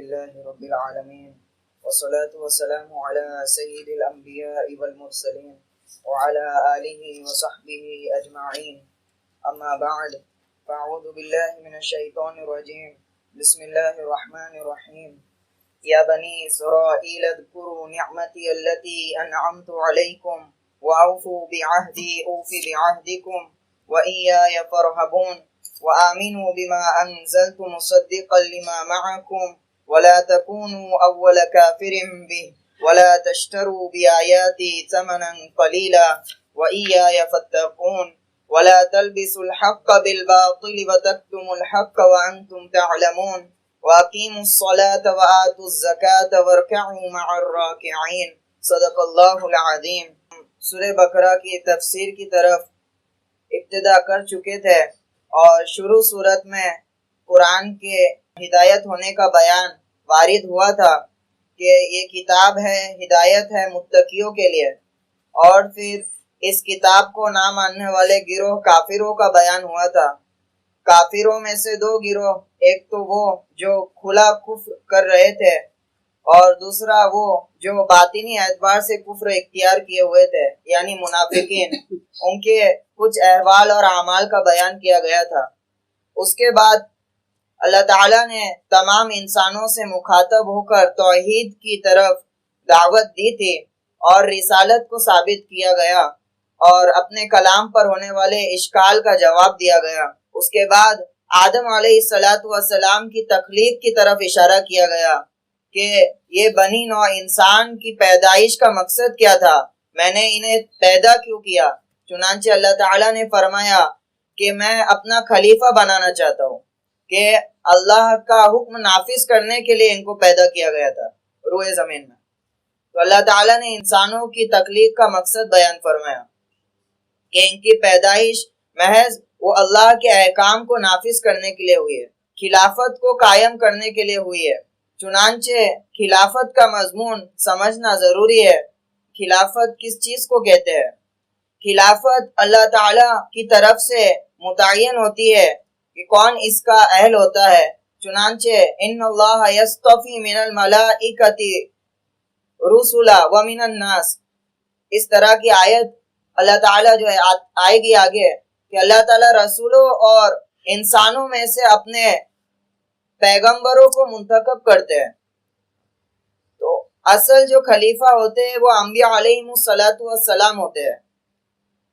لله رب العالمين والصلاة والسلام على سيد الأنبياء والمرسلين وعلى آله وصحبه أجمعين. أما بعد فأعوذ بالله من الشيطان الرجيم. بسم الله الرحمن الرحيم. يا بني إسرائيل اذكروا نعمتي التي أنعمت عليكم وأوفوا بعهدي أوف بعهدكم وإياي فارهبون وآمنوا بما أنزلت مصدقا لما معكم ولا تكونوا أول كافر به ولا تشتروا بآياتي ثمنا قليلا وإياي فاتقون ولا تلبسوا الحق بالباطل وتكتموا الحق وأنتم تعلمون وأقيموا الصلاة وآتوا الزكاة واركعوا مع الراكعين. صدق اللہ العظیم. سورہ بقرہ کی تفسیر کی طرف ابتدا کر چکے تھے اور شروع صورت میں قرآن کے ہدایت ہونے کا بیان وارد ہوا تھا کہ یہ کتاب ہے، ہدایت ہے متقیوں کے لیے، اور پھر اس کتاب کو نہ ماننے والے گروہ کافروں کا بیان ہوا تھا. کافروں میں سے دو گروہ، ایک تو وہ جو کھلا کفر کر رہے تھے اور دوسرا وہ جو باطنی اعتبار سے کفر اختیار کیے ہوئے تھے یعنی منافقین. ان کے کچھ احوال اور اعمال کا بیان کیا گیا تھا. اس کے بعد اللہ تعالیٰ نے تمام انسانوں سے مخاطب ہو کر توحید کی طرف دعوت دی تھی اور رسالت کو ثابت کیا گیا اور اپنے کلام پر ہونے والے اشکال کا جواب دیا گیا. اس کے بعد آدم علیہ السلام کی تخلیق کی طرف اشارہ کیا گیا کہ یہ بنی نوع انسان کی پیدائش کا مقصد کیا تھا، میں نے انہیں پیدا کیوں کیا. چنانچہ اللہ تعالیٰ نے فرمایا کہ میں اپنا خلیفہ بنانا چاہتا ہوں، کہ اللہ کا حکم نافذ کرنے کے لیے ان کو پیدا کیا گیا تھا روئے زمین میں. تو اللہ تعالیٰ نے انسانوں کی تخلیق کا مقصد بیان فرمایا کہ ان کی پیدائش محض وہ اللہ کے احکام کو نافذ کرنے کے لیے ہوئی ہے، خلافت کو قائم کرنے کے لیے ہوئی ہے. چنانچہ خلافت کا مضمون سمجھنا ضروری ہے. خلافت کس چیز کو کہتے ہیں؟ خلافت اللہ تعالیٰ کی طرف سے متعین ہوتی ہے کہ کون اس کا اہل ہوتا ہے. چنانچہ ان اللہ یصطفی من الملائکۃ رسلا ومن الناس، اس طرح کی آیت اللہ تعالیٰ جو ہے آئے گی آگے کہ اللہ تعالیٰ رسولوں اور انسانوں میں سے اپنے پیغمبروں کو منتخب کرتے ہیں. تو اصل جو خلیفہ ہوتے ہیں وہ انبیاء علیہم السلام ہوتے ہیں،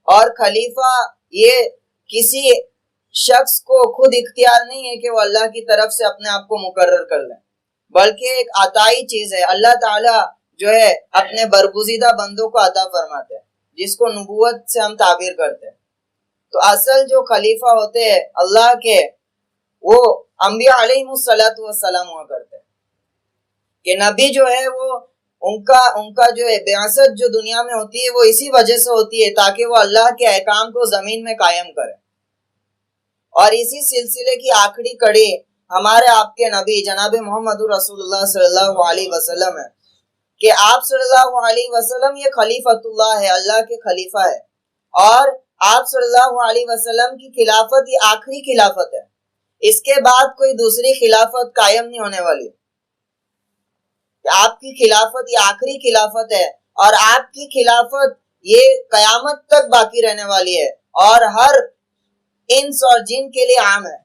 اور خلیفہ یہ کسی شخص کو خود اختیار نہیں ہے کہ وہ اللہ کی طرف سے اپنے آپ کو مقرر کر لیں، بلکہ ایک عطائی چیز ہے. اللہ تعالیٰ جو ہے اپنے برگزیدہ بندوں کو عطا فرماتے ہیں، جس کو نبوت سے ہم تعبیر کرتے ہیں. تو اصل جو خلیفہ ہوتے ہیں اللہ کے وہ انبیاء علیہم السلام ہوا کرتے ہیں. کہ نبی جو ہے وہ ان کا جو ہے بعثت جو دنیا میں ہوتی ہے وہ اسی وجہ سے ہوتی ہے تاکہ وہ اللہ کے احکام کو زمین میں قائم کرے. اور اسی سلسلے کی آخری کڑی ہمارے آپ کے نبی جناب محمد رسول اللہ صلی اللہ علیہ وسلم ہے کہ آپ صلی اللہ علیہ وسلم یہ خلیفۃ اللہ ہے، اللہ کے خلیفہ ہے، اور آپ صلی اللہ علیہ وسلم کی خلافت یہ آخری خلافت ہے. اس کے بعد کوئی دوسری خلافت قائم نہیں ہونے والی. آپ کی خلافت یہ آخری خلافت ہے اور آپ کی خلافت یہ قیامت تک باقی رہنے والی ہے اور ہر انس اور جن کے لیے عام ہے.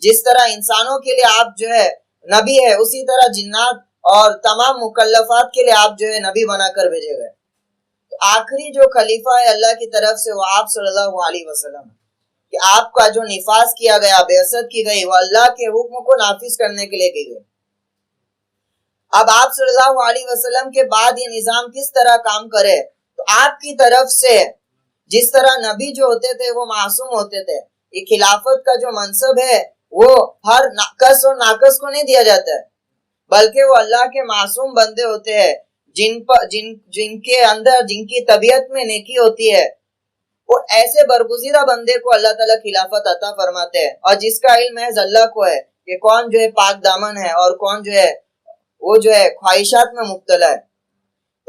جس طرح انسانوں کے لیے آپ جو ہے نبی ہے، اسی طرح جنات اور تمام مکلفات کے لیے آپ جو ہے نبی بنا کر بھیجے گئے. تو آخری جو خلیفہ ہے اللہ کی طرف سے وہ آپ صلی اللہ علیہ وسلم ہے کہ آپ کا جو نفاذ کیا گیا، بعثت کی گئی، وہ اللہ کے حکم کو نافذ کرنے کے لیے کی گئی. اب آپ صلی اللہ علیہ وسلم کے بعد یہ نظام کس طرح کام کرے؟ تو آپ کی طرف سے جس طرح نبی جو ہوتے تھے وہ معصوم ہوتے تھے، یہ خلافت کا جو منصب ہے وہ ہر ناقص اور ناقص کو نہیں دیا جاتا ہے، بلکہ وہ اللہ کے معصوم بندے ہوتے ہیں جن کے اندر جن کی طبیعت میں نیکی ہوتی ہے. وہ ایسے برگزیدہ بندے کو اللہ تعالیٰ خلافت عطا فرماتے ہیں، اور جس کا علم ہے اللہ کو ہے کہ کون جو ہے پاک دامن ہے اور کون جو ہے وہ جو ہے خواہشات میں مبتلا ہے.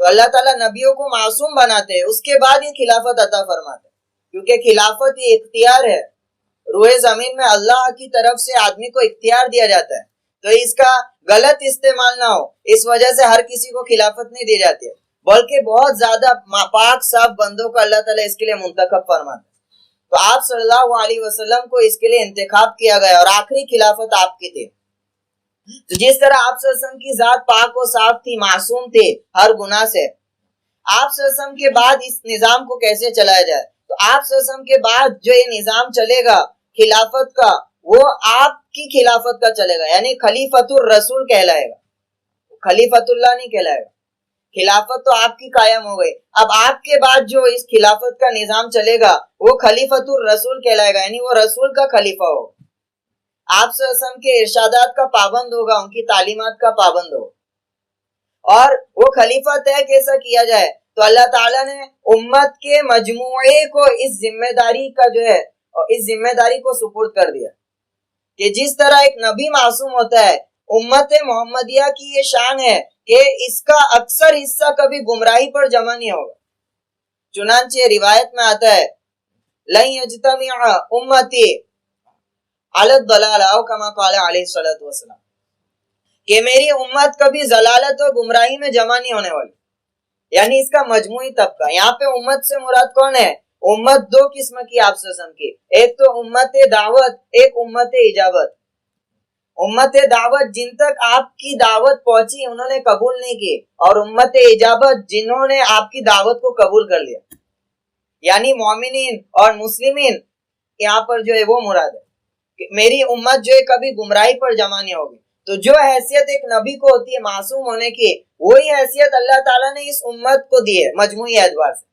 تو اللہ تعالیٰ نبیوں کو معصوم بناتے ہیں، اس کے بعد یہ خلافت عطا فرماتے ہیں، کیونکہ خلافت یہ اختیار ہے. روئے زمین میں اللہ کی طرف سے آدمی کو اختیار دیا جاتا ہے تو اس کا غلط استعمال نہ ہو، اس وجہ سے ہر کسی کو خلافت نہیں دی جاتی ہے، بلکہ بہت زیادہ پاک صاف بندوں کو اللہ تعالیٰ اس کے لیے منتخب فرماتے ہیں۔ تو آپ صلی اللہ علیہ وسلم کو اس کے لیے انتخاب کیا گیا اور آخری خلافت آپ کی تھی۔ تو جس طرح آپ صلی اللہ علیہ وسلم کی ذات پاک و صاف تھی، معصوم تھی ہر گناہ سے، آپ صلی اللہ علیہ وسلم کے بعد اس نظام کو کیسے چلایا جائے؟ تو آپ صلی اللہ علیہ وسلم کے بعد جو یہ نظام چلے گا خلافت کا، وہ آپ کی خلافت کا چلے گا، یعنی خلیفۃ الرسول کہلائے گا، خلیفۃ اللہ نہیں کہلائے گا۔ خلافت تو آپ کی قائم ہو گئی، اب آپ کے بعد جو اس خلافت کا نظام چلے گا وہ خلیفۃ الرسول کہلائے گا، یعنی وہ رسول کا خلیفہ ہوگا، آپ صلی اللہ علیہ وسلم کے ارشادات کا پابند ہوگا، ان کی تعلیمات کا پابند ہوگا۔ اور وہ خلیفہ طے کیسا کیا جائے؟ تو اللہ تعالیٰ نے امت کے مجموعے کو اس ذمہ داری کا جو ہے اس ذمہ داری کو سپرد کر دیا کہ جس طرح ایک نبی معصوم ہوتا ہے، امت محمدیہ کی یہ شان ہے کہ اس کا اکثر حصہ کبھی گمراہی پر جمع نہیں ہوگا۔ چنانچہ روایت میں آتا ہے لن یجتمع امتی علی الضلالہ او کما قال علیہ الصلوۃ والسلام، کہ میری امت کبھی ضلالت اور گمراہی میں جمع نہیں ہونے والی، یعنی اس کا مجموعی طبقہ۔ یہاں پہ امت سے مراد کون ہے؟ امت دو قسم کی آپ سے قسم کی، ایک تو امت دعوت، ایک امت اجابت۔ امت دعوت جن تک آپ کی دعوت پہنچی انہوں نے قبول نہیں کی، اور امت اجابت جنہوں نے آپ کی دعوت کو قبول کر لیا، یعنی مومنین اور مسلمین یہاں پر جو ہے وہ مراد ہے کہ میری امت جو ہے کبھی گمراہی پر جمع نہیں ہوگی۔ تو جو حیثیت ایک نبی کو ہوتی ہے معصوم ہونے کی، وہی حیثیت اللہ تعالیٰ نے اس امت کو دی ہے مجموعی اعتبار سے،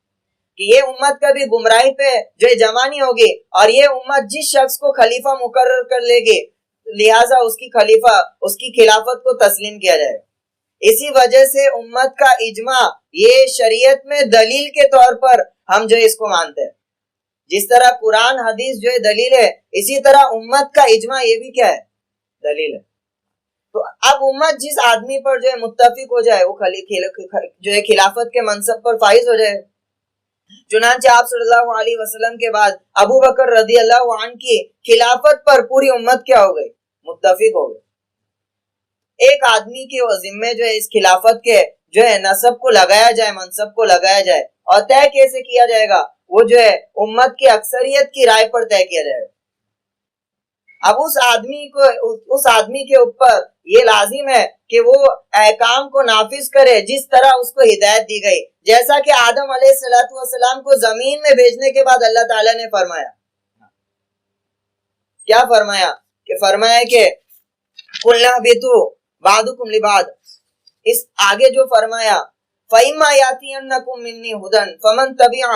کہ یہ امت کبھی گمراہی پہ جو ہے جمع نہیں ہوگی، اور یہ امت جس شخص کو خلیفہ مقرر کر لے گی لہٰذا اس کی خلیفہ اس کی خلافت کو تسلیم کیا جائے گا۔ اسی وجہ سے امت کا اجماع یہ شریعت میں دلیل کے طور پر ہم جو اس کو مانتے ہیں، جس طرح قرآن حدیث جو ہے دلیل ہے، اسی طرح امت کا اجماع یہ بھی کیا ہے؟ دلیل ہے۔ تو اب امت جس آدمی پر جو ہے متفق ہو جائے وہ جو ہے خلافت کے منصب پر فائز ہو جائے۔ چنانچہ آپ صلی اللہ علیہ وسلم کے بعد ابو بکر رضی اللہ عنہ کی خلافت پر پوری امت کیا ہو گئی؟ متفق ہو گئی۔ ایک آدمی کے ذمے جو ہے اس خلافت کے جو ہے نسب کو لگایا جائے، منصب کو لگایا جائے، اور طے کیسے کیا جائے گا؟ وہ جو ہے امت کی اکثریت کی رائے پر طے کیا جائے گا۔ اب اس آدمی کے اوپر یہ لازم ہے کہ وہ احکام کو نافذ کرے جس طرح اس کو ہدایت دی گئی، جیسا کہ آدم علیہ السلام کو زمین میں بھیجنے کے بعد اللہ تعالیٰ نے فرمایا، کیا فرمایا؟ کہ فرمایا کہ قُلْنَا اهْبِطُوا بَعْضُكُمْ لِبَعْضٍ، اس آگے جو فرمایا فَإِمَّا يَأْتِيَنَّكُم مِّنِّي هُدًى فَمَن تَبِعَ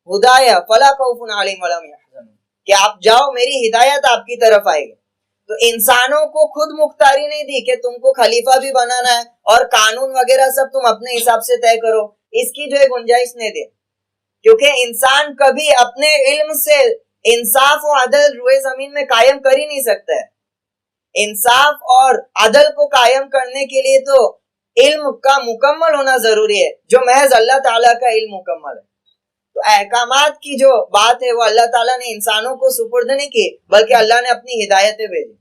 هُدَايَ فَلَا خَوْفٌ عَلَيْهِمْ وَلَا هُمْ يَحْزَنُونَ، کہ آپ جاؤ میری ہدایت آپ کی طرف آئے گی۔ تو انسانوں کو خود مختاری نہیں دی کہ تم کو خلیفہ بھی بنانا ہے اور قانون وغیرہ سب تم اپنے حساب سے طے کرو، اس کی جو ہے گنجائش نہیں دی، کیونکہ انسان کبھی اپنے علم سے انصاف و عدل روئے زمین میں قائم کر ہی نہیں سکتا ہے۔ انصاف اور عدل کو قائم کرنے کے لیے تو علم کا مکمل ہونا ضروری ہے، جو محض اللہ تعالیٰ کا علم مکمل ہے۔ تو احکامات کی جو بات ہے وہ اللہ تعالیٰ نے انسانوں کو سپرد نہیں کی، بلکہ اللہ نے اپنی ہدایتیں بھیجی۔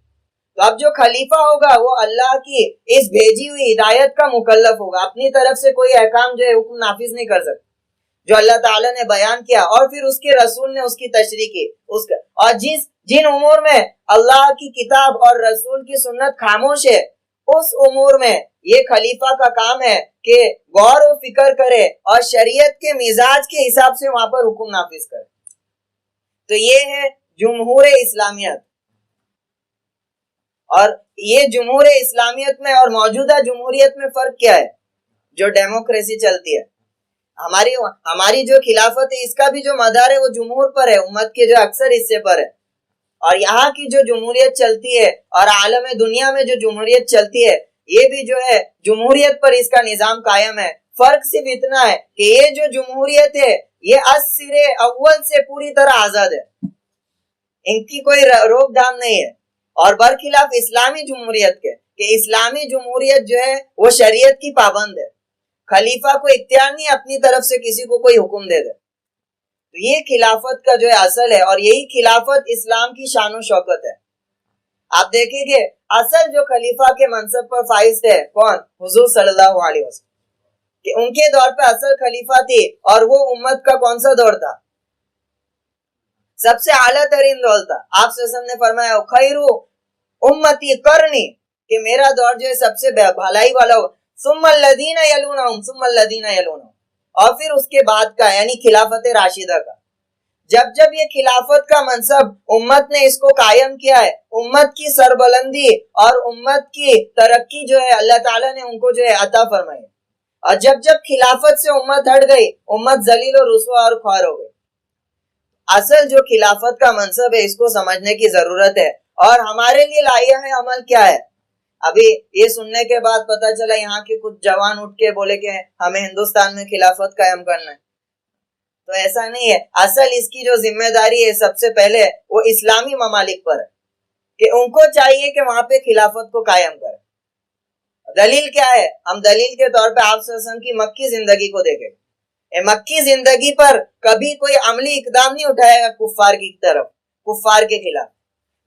تو اب جو خلیفہ ہوگا وہ اللہ کی اس بھیجی ہوئی ہدایت کا مکلف ہوگا، اپنی طرف سے کوئی احکام جو ہے حکم نافذ نہیں کر سکتا، جو اللہ تعالیٰ نے بیان کیا اور پھر اس کے رسول نے اس کی تشریح کی، اور جن امور میں اللہ کی کتاب اور رسول کی سنت خاموش ہے، اس امور میں یہ خلیفہ کا کام ہے کہ غور و فکر کرے اور شریعت کے مزاج کے حساب سے وہاں پر حکم نافذ کرے۔ تو یہ ہے جمہور اسلامیت، اور یہ جمہور اسلامیت میں اور موجودہ جمہوریت میں فرق کیا ہے؟ جو ڈیموکریسی چلتی ہے، ہماری جو خلافت ہے اس کا بھی جو مدار ہے وہ جمہور پر ہے، امت کے جو اکثر حصے پر ہے، اور یہاں کی جو جمہوریت چلتی ہے اور عالم دنیا میں جو جمہوریت چلتی ہے یہ بھی جو ہے جمہوریت پر اس کا نظام قائم ہے۔ فرق صرف اتنا ہے کہ یہ جو جمہوریت ہے یہ از سرے اول سے پوری طرح آزاد ہے، ان کی کوئی روک تھام نہیں ہے، اور برخلاف اسلامی جمہوریت کے کہ اسلامی جمہوریت جو ہے وہ شریعت کی پابند ہے، خلیفہ کو اختیار نہیں اپنی طرف سے کسی کو کوئی حکم دے دے۔ تو یہ خلافت کا جو ہے اصل ہے، اور یہی خلافت اسلام کی شان و شوکت ہے۔ آپ دیکھیں گے اصل جو خلیفہ کے منصب پر فائز تھے کون؟ حضور صلی اللہ علیہ وسلم، کہ ان کے دور پہ اصل خلیفہ تھی، اور وہ امت کا کون سا دور تھا؟ سب سے اعلیٰ ترین دور تھا۔ آپ صلی اللہ علیہ وسلم نے فرمایا خیر امتی قرنی، کہ میرا دور جو ہے سب سے بھلائی والا ہو، ثم الذین یلونہم ثم الذین یلونہم، اور پھر اس کے بعد کا یعنی خلافت راشدہ کا۔ جب یہ خلافت کا منصب امت نے اس کو قائم کیا ہے، امت کی سربلندی اور امت کی ترقی جو ہے اللہ تعالیٰ نے ان کو جو ہے عطا فرمائی، اور جب خلافت سے امت ہٹ گئی، امت ذلیل و رسوا اور خوار ہو گئی۔ اصل جو خلافت کا منصب ہے اس کو سمجھنے کی ضرورت ہے، اور ہمارے لیے لائحہ ہے عمل کیا ہے؟ ابھی یہ سننے کے بعد پتا چلا یہاں کے کچھ جوان اٹھ کے بولے کہ ہمیں ہندوستان میں خلافت قائم کرنا ہے، تو ایسا نہیں ہے۔ اصل اس کی جو ذمہ داری ہے سب سے پہلے وہ اسلامی ممالک پر ہے، کہ ان کو چاہیے کہ وہاں پہ خلافت کو قائم کرے۔ دلیل کیا ہے؟ ہم دلیل کے طور پہ آپ صلی اللہ علیہ وسلم کی مکی زندگی کو دیکھیں۔ مکی زندگی پر کبھی کوئی عملی اقدام نہیں اٹھایا گا کفار کی طرف، کفار کے خلاف،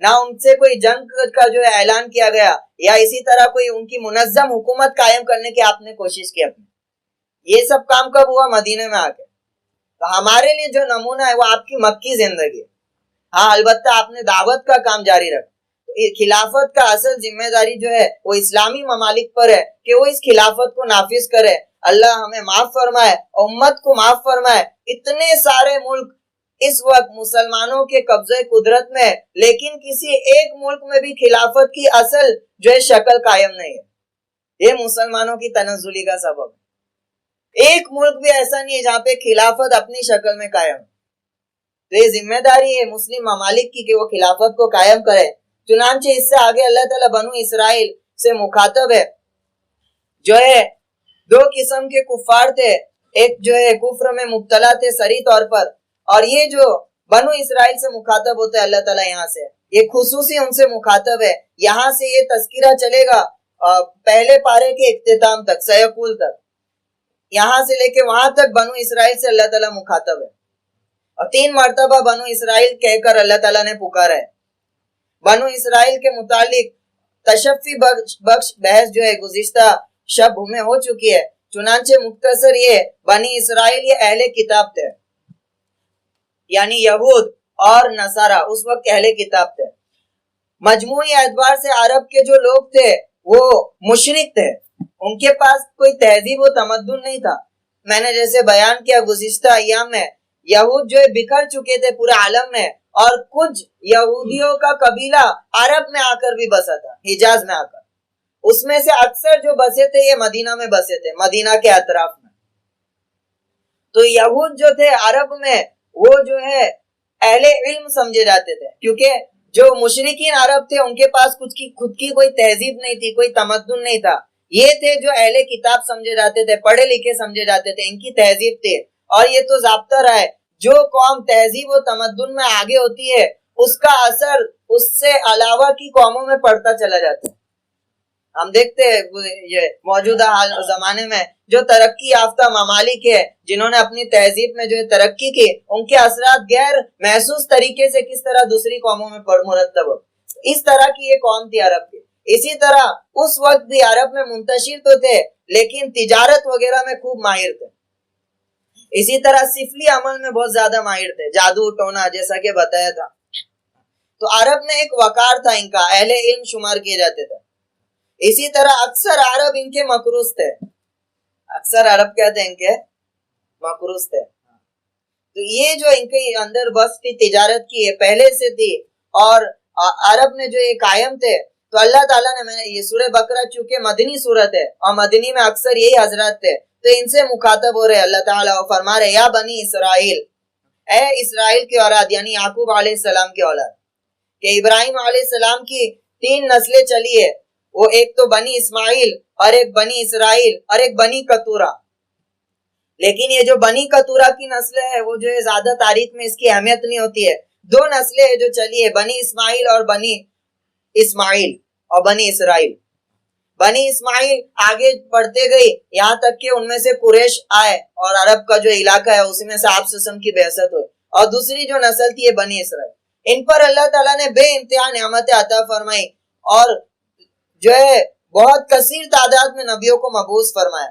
نہ ان سے کوئی جنگ کا جو ہے اعلان کیا گیا، یا اسی طرح کوئی ان کی منظم حکومت قائم کرنے کی آپ نے کوشش کی اپنی۔ یہ سب کام کب ہوا؟ مدینے میں آ کے۔ تو ہمارے لیے جو نمونہ ہے وہ آپ کی مکی زندگی۔ ہاں البتہ آپ نے دعوت کا کام جاری رکھا۔ خلافت کا اصل ذمہ داری جو ہے وہ اسلامی ممالک پر ہے کہ وہ اس خلافت کو نافذ کرے۔ اللہ ہمیں معاف فرمائے، امت کو معاف فرمائے۔ اتنے سارے ملک اس وقت مسلمانوں کے قبضے قدرت میں، لیکن کسی ایک ملک میں بھی خلافت کی اصل جو ہے شکل قائم نہیں ہے۔ یہ مسلمانوں کی تنزلی کا سبب ہے۔ ایک ملک بھی ایسا نہیں ہے جہاں پہ خلافت اپنی شکل میں قائم ہے۔ تو یہ ذمہ داری ہے مسلم ممالک کی کہ وہ خلافت کو قائم کرے۔ چنانچہ اس سے آگے اللہ تعالیٰ بنو اسرائیل سے مخاطب ہے، جو ہے دو قسم کے کفار تھے، ایک جو ہے کفر میں مبتلا تھے صریح طور پر، اور یہ جو بنو اسرائیل سے مخاطب ہوتا ہے اللہ تعالیٰ یہاں سے، یہ خصوصی ان سے مخاطب ہے۔ یہاں سے یہ تذکرہ چلے گا پہلے پارے کے اختتام تک، سیقول تک، یہاں سے لے کے وہاں تک بنو اسرائیل سے اللہ تعالیٰ مخاطب ہے، اور 3 مرتبہ بنو اسرائیل کہہ کر اللہ تعالیٰ نے پکارا ہے۔ بنو اسرائیل کے متعلق تشفی بخش بحث جو ہے گزشتہ شب میں ہو چکی ہے، چنانچہ مختصر یہ بنی اسرائیل یہ اہل کتاب تھے، یعنی یہود اور نصارہ اس وقت اہل کتاب تھے۔ مجموعی اعتبار سے عرب کے جو لوگ تھے وہ مشرک تھے، ان کے پاس کوئی تہذیب و تمدن نہیں تھا۔ میں نے جیسے بیان کیا گزشتہ ایام میں، یہود جو ہے بکھر چکے تھے پورے عالم میں، اور کچھ یہودیوں کا قبیلہ عرب میں آ کر بھی بسا تھا، حجاز میں آ کر۔ اس میں سے اکثر جو بسے تھے یہ مدینہ میں بسے تھے، مدینہ کے اطراف میں۔ تو یہود جو تھے عرب میں وہ جو ہے اہل علم سمجھے جاتے تھے، کیونکہ جو مشرکین عرب تھے ان کے پاس خود کی کوئی تہذیب نہیں تھی، کوئی تمدن نہیں تھا۔ یہ تھے جو اہل کتاب سمجھے جاتے تھے، پڑھے لکھے سمجھے جاتے تھے، ان کی تہذیب تھی۔ اور یہ تو ضابطہ رہا ہے، جو قوم تہذیب و تمدن میں آگے ہوتی ہے اس کا اثر اس سے علاوہ کی قوموں میں پڑتا چلا جاتا ہے۔ ہم دیکھتے ہیں یہ موجودہ زمانے میں جو ترقی یافتہ ممالک ہے، جنہوں نے اپنی تہذیب میں جو ہے ترقی کی، ان کے اثرات غیر محسوس طریقے سے کس طرح دوسری قوموں میں مرتب ہو۔ اس طرح کی یہ قوم تھی عرب کی۔ اسی طرح اس وقت بھی عرب میں منتشر تو تھے لیکن تجارت وغیرہ میں خوب ماہر تھے۔ اسی طرح سفلی عمل میں بہت زیادہ ماہر تھے، جادو ٹونا جیسا کہ بتایا تھا۔ تو عرب میں ایک وقار تھا، ان کا اہل علم شمار کیے جاتے تھے۔ اسی طرح اکثر عرب ان کے مقروض تھے، اکثر عرب کیا تھے ان کے مقروض تھے۔ تو یہ جو ان کے اندر بس تھی تجارت کی، یہ پہلے سے تھی، اور عرب میں جو یہ قائم تھے۔ تو اللہ تعالیٰ نے، میں نے یہ سورہ بقرہ چونکہ مدنی سورت ہے اور مدنی میں اکثر یہی حضرات تھے، تو ان سے مخاطب ہو رہے اللہ تعالیٰ، وہ فرما رہے یا بنی اسرائیل، اے اسرائیل کی اولاد، یعنی یعقوب علیہ السلام کی اولاد، کہ ابراہیم علیہ السلام کی 3 نسلیں چلی ہے، وہ ایک تو بنی اسماعیل اور ایک بنی اسرائیل اور ایک بنی کتورہ۔ لیکن یہ جو بنی کتورہ کی نسلیں ہے وہ جو ہے زیادہ تاریخ میں اس کی اہمیت نہیں ہوتی ہے۔ 2 نسلیں جو چلی ہے، بنی اسماعیل اور بنی اسماعیل اور بنی اسرائیل۔ بنی اسماعیل آگے بڑھتے گئی یہاں تک کہ ان میں سے قریش آئے اور عرب کا جو علاقہ ہے اس میں سے آپ وسلم کی بعثت ہوئی، اور دوسری جو نسل تھی یہ بنی اسرائیل۔ ان پر اللہ تعالیٰ نے بے انتہا نعمتیں عطا فرمائی اور جو ہے بہت کثیر تعداد میں نبیوں کو مبعوث فرمایا.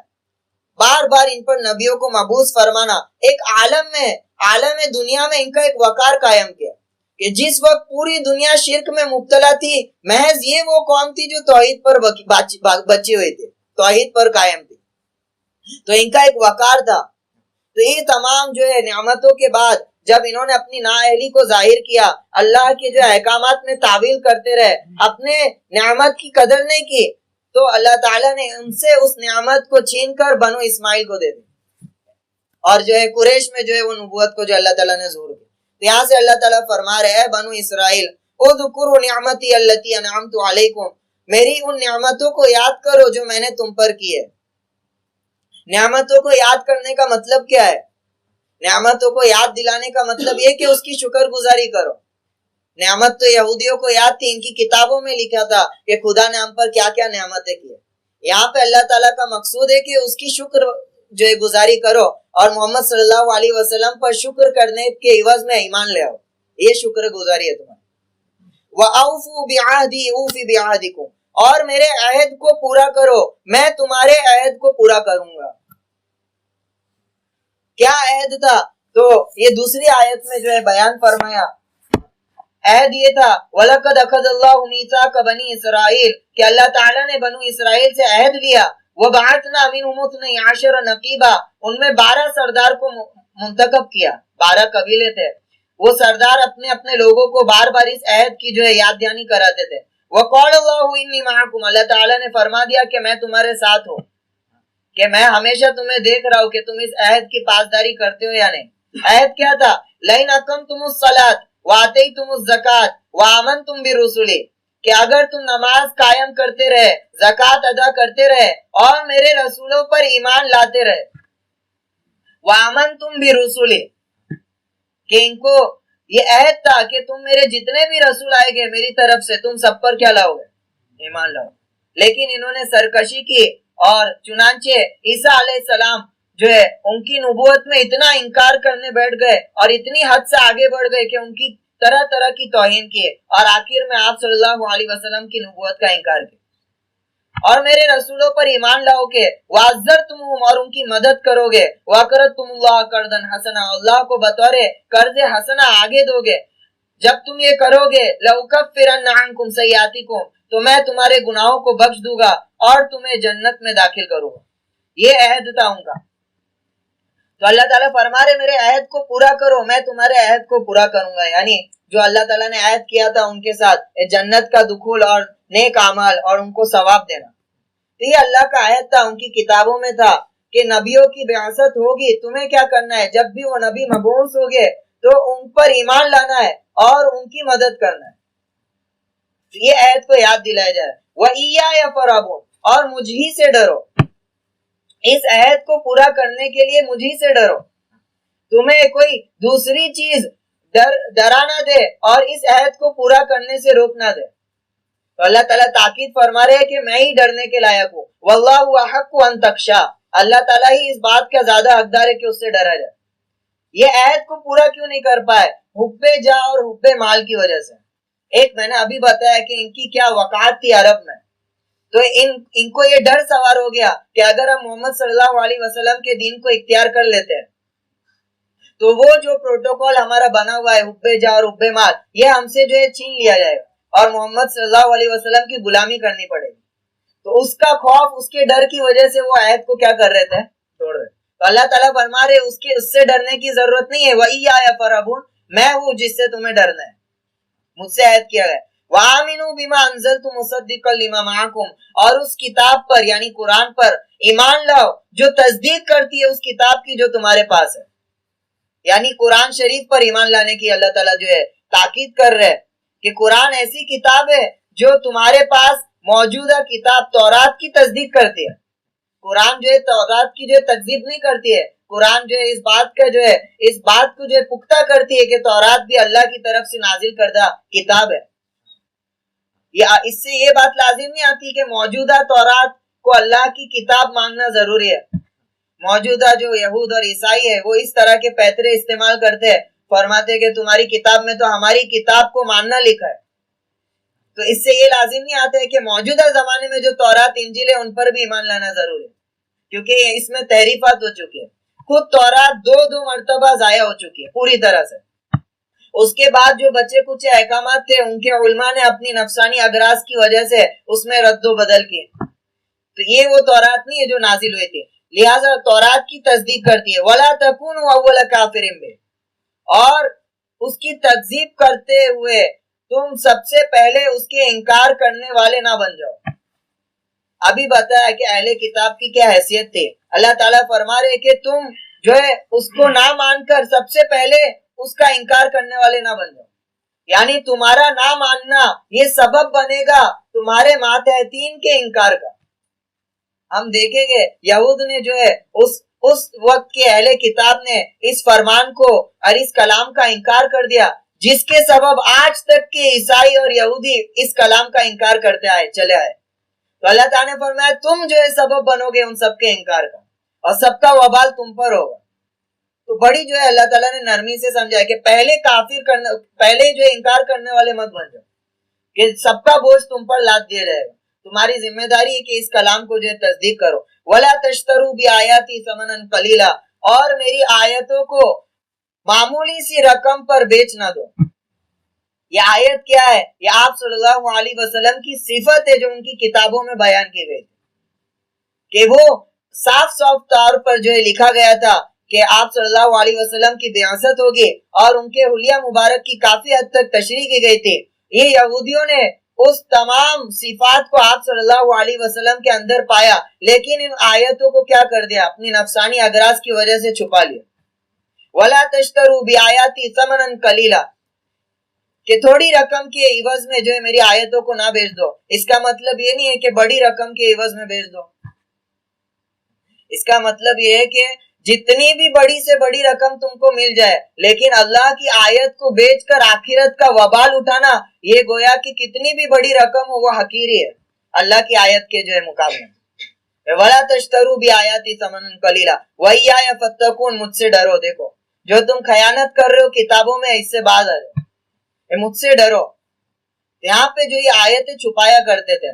بار بار ان پر نبیوں کو مبعوث فرمانا ایک عالم دنیا میں ان کا ایک وقار قائم کیا کہ جس وقت پوری دنیا شرک میں مبتلا تھی، محض یہ وہ قوم تھی جو توحید پر بچے ہوئے تھے، توحید پر قائم تھی، تو ان کا ایک وقار تھا. تو یہ تمام جو ہے نعمتوں کے بعد جب انہوں نے اپنی نااہلی کو ظاہر کیا، اللہ کے جو احکامات میں تعویل کرتے رہے، اپنے نعمت کی قدر نہیں کی، تو اللہ تعالیٰ نے ان سے اس نعمت کو چھین کر بنو اسماعیل کو دے دی اور جو ہے قریش میں جو ہے وہ نبوت کو جو اللہ تعالیٰ نے ظہور کیا. تو یہاں سے اللہ تعالیٰ فرما رہے ہیں بنو اسرائیل اذکروا نعمتی التی انعمت علیکم، میری ان نعمتوں کو یاد کرو جو میں نے تم پر کی ہے. نعمتوں کو یاد کرنے کا مطلب کیا ہے؟ نعمتوں کو یاد دلانے کا مطلب یہ کہ اس کی شکر گزاری کرو. نعمت تو یہودیوں کو یاد تھی، ان کی کتابوں میں لکھا تھا کہ خدا نے ہم پر کیا کیا نعمتیں کی. یہاں پہ اللہ تعالیٰ کا مقصود ہے کہ اس کی شکر جو ہے گزاری کرو اور محمد صلی اللہ علیہ وسلم پر شکر کرنے کے عوض میں ایمان لے آؤ. یہ شکر گزاری ہے تمہاری. وَأَوْفُوا بِعَهْدِي أُوفِ بِعَهْدِكُمْ، اور میرے عہد کو پورا کرو، میں تمہارے عہد کو پورا کروں گا. کیا عہد تھا؟ تو یہ دوسری آیت میں جو ہے بیان فرمایا. عہد یہ تھا وَلَقَدْ أَخَذَ اللَّهُ مِيثَاقَ بَنِي إِسْرَائِيلَ کہ اللہ تعالیٰ نے بنو اسرائیل سے عہد لیا. وَبَعَثْنَا مِنْهُمُ اثْنَيْ عَشَرَ نَقِيبًا، ان میں 12 سردار کو منتخب کیا. 12 قبیلے تھے، وہ سردار اپنے اپنے لوگوں کو بار بار اس عہد کی جو ہے یاد دہانی کراتے تھے. وَقَالَ اللَّهُ إِنِّي مَعَكُمْ، اللہ تعالیٰ نے فرما دیا کہ میں تمہارے ساتھ ہوں، کہ میں ہمیشہ تمہیں دیکھ رہا ہوں کہ تم اس عہد کی پاسداری کرتے ہو یا نہیں. عہد کیا تھا؟ لَئِنْ أَقَمْتُمُ الصَّلَاةَ وَآتَيْتُمُ الزَّكَاةَ وَآمَنْتُمْ بِرُسُلِي، کہ اگر تم نماز قائم کرتے رہے، زکوٰۃ ادا کرتے رہے اور میرے رسولوں پر ایمان لاتے رہے. وَآمَنْتُمْ بِرُسُلِي، کہ ان کو یہ عہد تھا کہ تم میرے جتنے بھی رسول آئے گے میری طرف سے تم سب پر کیا لاؤ گے؟ ایمان لاؤ. لیکن انہوں نے سرکشی کی اور چنانچہ عیسیٰ علیہ السلام جو ہے ان کی نبوت میں اتنا انکار کرنے بیٹھ گئے اور اتنی حد سے آگے بڑھ گئے کہ ان کی طرح طرح کی توہین کیے اور آخر میں آپ صلی اللہ علیہ وسلم کی نبوت کا انکار کیا. اور میرے رسولوں پر ایمان لاؤ گے، وَعَزَّرْتُمُوهُمْ، اور ان کی مدد کرو گے، وَأَقْرَضْتُمُ اللَّهَ قَرْضًا حَسَنًا، اللہ کو بطور قرض حسنہ آگے دو گے. جب تم یہ کرو گے لَأُكَفِّرَنَّ عَنْكُمْ سَيِّئَاتِكُمْ، تو میں تمہارے گناہوں کو بخش دوں گا اور تمہیں جنت میں داخل کروں گا. یہ عہد تھا ان کا. تو اللہ تعالیٰ فرما رہے میرے عہد کو پورا کرو، میں تمہارے عہد کو پورا کروں گا. یعنی جو اللہ تعالیٰ نے عہد کیا تھا ان کے ساتھ جنت کا دخول اور نیک اعمال اور ان کو ثواب دینا، تو یہ اللہ کا عہد تھا. ان کی کتابوں میں تھا کہ نبیوں کی بعثت ہوگی، تمہیں کیا کرنا ہے؟ جب بھی وہ نبی مبعوث ہوگے تو ان پر ایمان لانا ہے اور ان کی مدد کرنا ہے. یہ عہد کو یاد دلایا جائے. وَإِيَّايَ فَارْهَبُونِ، اور مجھ ہی سے ڈرو. اس عہد کو پورا کرنے کے لیے مجھ ہی سے ڈرو، تمہیں کوئی دوسری چیز ڈرا نہ دے اور اس عہد کو پورا کرنے سے روک نہ دے. تو اللہ تعالیٰ تاکید فرما رہے ہیں کہ میں ہی ڈرنے کے لائق ہوں. وَاللَّهُ أَحَقُّ أَن تَخْشَىٰ، اللہ تعالیٰ ہی اس بات کا زیادہ حقدار ہے کہ اس سے ڈرا جائے. یہ عہد کو پورا کیوں نہیں کر پائے؟ حب جاہ اور حب مال کی وجہ سے. ایک میں نے ابھی بتایا کہ ان کی کیا وقعت تھی عرب میں، تو ان کو یہ ڈر سوار ہو گیا کہ اگر ہم محمد صلی اللہ علیہ وسلم کے دین کو اختیار کر لیتے ہیں تو وہ جو پروٹوکول ہمارا بنا ہوا ہے حب جاہ اور حب مال، یہ ہم سے جو ہے چھین لیا جائے گا اور محمد صلی اللہ علیہ وسلم کی غلامی کرنی پڑے گی. تو اس کا خوف، اس کے ڈر کی وجہ سے وہ عہد کو کیا کر رہے تھے؟ توڑ رہے. تو اللہ تعالیٰ فرما رہے اس سے ڈرنے کی ضرورت نہیں ہے. وَإِيَّايَ فَارْهَبُونِ، میں ہوں جس سے تمہیں ڈرنا ہے، مجھ سے عہد کیا گیا. وَآمِنُوا بِمَا أَنزَلْتُ مُصَدِّقًا لِمَا مَعَكُمْ، اور اس کتاب پر یعنی قرآن پر ایمان لاؤ جو تصدیق کرتی ہے اس کتاب کی جو تمہارے پاس ہے. یعنی قرآن شریف پر ایمان لانے کی اللہ تعالیٰ جو ہے تاکید کر رہے کہ قرآن ایسی کتاب ہے جو تمہارے پاس موجودہ کتاب تورات کی تصدیق کرتی ہے. قرآن جو ہے تورات کی جو ہے تکذیب نہیں کرتی ہے. قرآن جو ہے اس بات کو جو ہے پختہ کرتی ہے کہ تورات بھی اللہ کی طرف سے نازل کردہ کتاب ہے. اس سے یہ بات لازم نہیں آتی کہ موجودہ تورات کو اللہ کی کتاب ماننا ضروری ہے. موجودہ جو یہود اور عیسائی ہے وہ اس طرح کے پیترے استعمال کرتے ہیں، فرماتے کہ تمہاری کتاب میں تو ہماری کتاب کو ماننا لکھا ہے. تو اس سے یہ لازم نہیں آتا ہے کہ موجودہ زمانے میں جو تورات انجیل ہے ان پر بھی ایمان لانا ضروری ہے, کیونکہ اس میں تحریفات ہو چکی ہے. خود تورات دو مرتبہ ضائع ہو چکی ہے پوری طرح سے. اس کے بعد جو بچے کچھ احکامات تھے ان کے علماء نے اپنی نفسانی اغراض کی وجہ سے اس میں رد و بدل کیے. تو یہ وہ تورات نہیں ہے جو نازل ہوئی تھی, لہٰذا تورات کی تصدیق کرتی ہے. وَلَا تَكُونُوا أَوَّلَ كَافِرٍ بِهِ, اور اس کی تکذیب کرتے ہوئے تم سب سے پہلے اس کے انکار کرنے والے نہ بن جاؤ. ابھی بتایا کہ اہل کتاب کی کیا حیثیت تھی. اللہ تعالیٰ فرما رہے کہ تم جو ہے اس کو نہ مان کر سب سے پہلے اس کا انکار کرنے والے نہ بن جاؤ. یعنی تمہارا نہ ماننا یہ سبب بنے گا تمہارے ماتحتین کے انکار کا. ہم دیکھیں گے یہود نے جو ہے اس وقت کے اہل کتاب نے اس فرمان کو اور اس کلام کا انکار کر دیا, جس کے سبب آج تک کے عیسائی اور یہودی اس کلام کا انکار کرتے آئے چلے آئے. تو اللہ تعالیٰ نے فرمایا تم جو ہے سبب بنو گے ان سب کے انکار کا, اور سب کا وبال تم پر ہوگا. تو بڑی جو ہے اللہ تعالیٰ نے نرمی سے سمجھایا کہ پہلے جو انکار کرنے والے مت بن جاؤ, کہ سب کا بوجھ تم پر لاد دیا جائے گا. تمہاری ذمہ داری ہے کہ اس کلام کو جو ہے تصدیق کرو. وَلَا تَشْتَرُوا بِآيَاتِي ثَمَنًا قَلِيلًا, اور میری آیتوں کو معمولی سی رقم پر بیچ نہ دو. یہ آیت کیا ہے؟ یہ آپ صلی اللہ علیہ وسلم کی صفت ہے جو ان کی کتابوں میں بیان کی گئی تھی, کہ وہ صاف طور پر جو ہے لکھا گیا تھا کہ آپ صلی اللہ علیہ وسلم کی بعثت ہوگی, اور ان کے حلیہ مبارک کی کافی حد تک تشریح کی گئی تھی. یہ یہودیوں نے اس تمام صفات کو آپ صلی اللہ علیہ وسلم کے اندر پایا, لیکن ان آیتوں کو کیا کر دیا, اپنی نفسانی اغراض کی وجہ سے چھپا لیا. وَلَا تَشْتَرُوا بِآيَاتِي ثَمَنًا قَلِيلًا, کہ تھوڑی رقم کے عوض میں جو ہے میری آیتوں کو نہ بیچ دو. اس کا مطلب یہ نہیں ہے کہ بڑی رقم کے عوض میں بیچ دو. اس کا مطلب یہ ہے کہ جتنی بھی بڑی سے بڑی رقم تم کو مل جائے, لیکن اللہ کی آیت کو بیچ کر آخرت کا وبال اٹھانا, یہ گویا کہ کتنی بھی بڑی رقم ہو وہ حقیری ہے اللہ کی آیت کے جو ہے مقابلے. وَلَا تَشْتَرُوا بِآيَاتِي ثَمَنًا قَلِيلًا وَإِيَّايَ فَاتَّقُونِ, مجھ سے ڈرو. دیکھو جو تم خیانت کر رہے ہو کتابوں میں, اس سے باز آ جاؤ, مجھ سے ڈرو. یہاں پہ جو یہ آیتیں چھپایا کرتے تھے,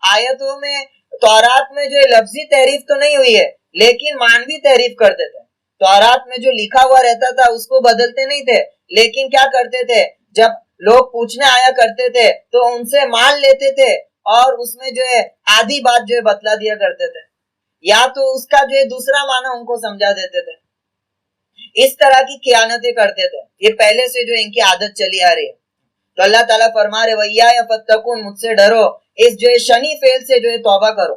آیتوں میں تورات میں جو لفظی تحریف تو نہیں ہوئی ہے, لیکن معنوی تحریف کرتے تھے. تورات میں جو لکھا ہوا رہتا تھا اس کو بدلتے نہیں تھے, لیکن کیا کرتے تھے, جب لوگ پوچھنے آیا کرتے تھے تو ان سے مان لیتے تھے, اور اس میں جو ہے آدھی بات جو ہے بتلا دیا کرتے تھے, یا تو اس کا جو ہے دوسرا معنی ان کو سمجھا دیتے تھے. اس طرح کی خیانتیں کرتے تھے, یہ پہلے سے جو ان کی عادت چلی آ رہی ہے. تو اللہ تعالیٰ فرما رہے وَإِيَّايَ فَاتَّقُونِ, مجھ سے ڈرو, اس جو ہے شنی فعل سے جو ہے توبہ کرو.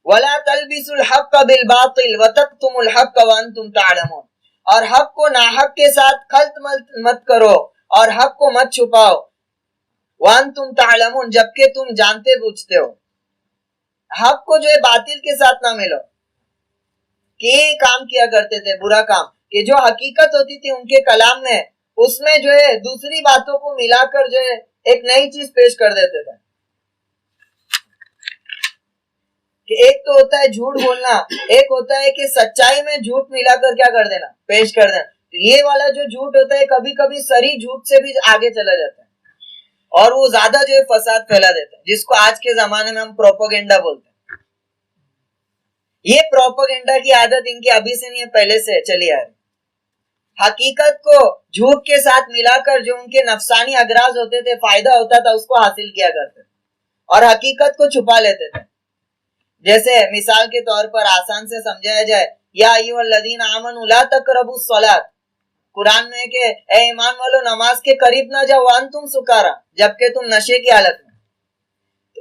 وَلَا تَلْبِسُوا الْحَقَّ بِالْبَاطِلِ وَتَكْتُمُوا الْحَقَّ وَأَنْتُمْ تَعْلَمُونَ, اور حق کو ناحق کے ساتھ خلط مت کرو, اور حق کو مت چھپاؤ. وَأَنْتُمْ تَعْلَمُونَ, جبکہ تم جانتے بوجھتے ہو. حق کو جو ہے باطل کے ساتھ نہ ملو. کہ یہ کام کیا کرتے تھے برا کام, کہ جو حقیقت ہوتی تھی ان کے کلام میں, اس میں جو ہے دوسری باتوں کو ملا کر جو ہے ایک نئی چیز پیش کر دیتے تھے. کہ ایک تو ہوتا ہے جھوٹ بولنا, ایک ہوتا ہے کہ سچائی میں جھوٹ ملا کر کیا کر دینا, پیش کر دینا. تو یہ والا جو جھوٹ ہوتا ہے کبھی کبھی سری جھوٹ سے بھی آگے چلا جاتا ہے, اور وہ زیادہ جو ہے فساد پھیلا دیتا ہے, جس کو آج کے زمانے میں ہم پروپیگنڈا بولتے ہیں. یہ پروپیگنڈا کی عادت ان کی ابھی سے نہیں ہے, پہلے سے چلی آ رہی. حقیقت کو جھوٹ کے ساتھ ملا کر جو ان کے نفسانی اغراض ہوتے تھے, فائدہ ہوتا تھا, اس کو حاصل کیا کرتے تھے, اور حقیقت کو چھپا لیتے تھے. جیسے مثال کے طور پر آسان سے سمجھایا جائے, یا ایھا الذین آمنوا لا تقربوا الصلاۃ, قرآن میں کہ اے ایمان والو نماز کے قریب نہ جاؤ, وانتم سکارا, جبکہ تم نشے کی حالت میں.